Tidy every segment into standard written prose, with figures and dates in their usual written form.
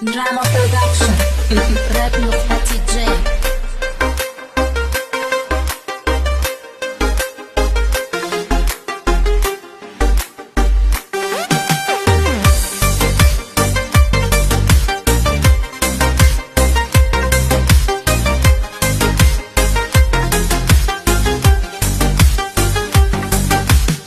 Drama Production Rap نقطة جي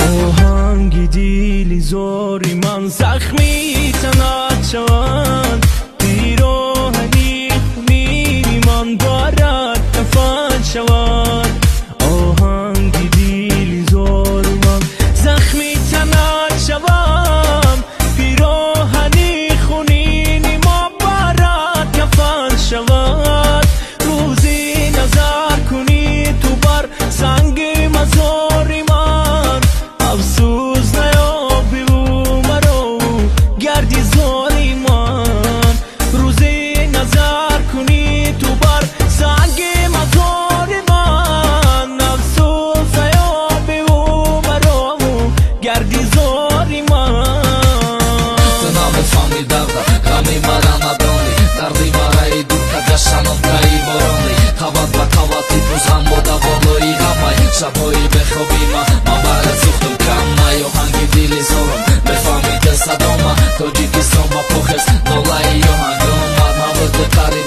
آهنگ دیلی زاری من زخمی تنت شوند پیراهنی خونی من بارد کفن شوند آهنگ دیلی زاری من زخمی تنت شوند پیراهنی خونی ما بارد کفن شوند روزی نظر کنی تو بر سنگ مزاری من افسوس نیابی و مرا گردی زاری من روزی نظر کنی تو بر سنگ مزاری من افسوس نیابی و مرا گردی زاری من تو نمیفهمی غمی مرا ندانی دردی مرا ای دور که گشتنم گاهی بارانی قوت به قوتی روزم بوده بالایی غمای شبایی بخوابی من برات سوختم کمای آهنگی دیلی زارم بفهمیده صدامه تاجیکستان با پخست نولایی آهنگ اومد نبود کاری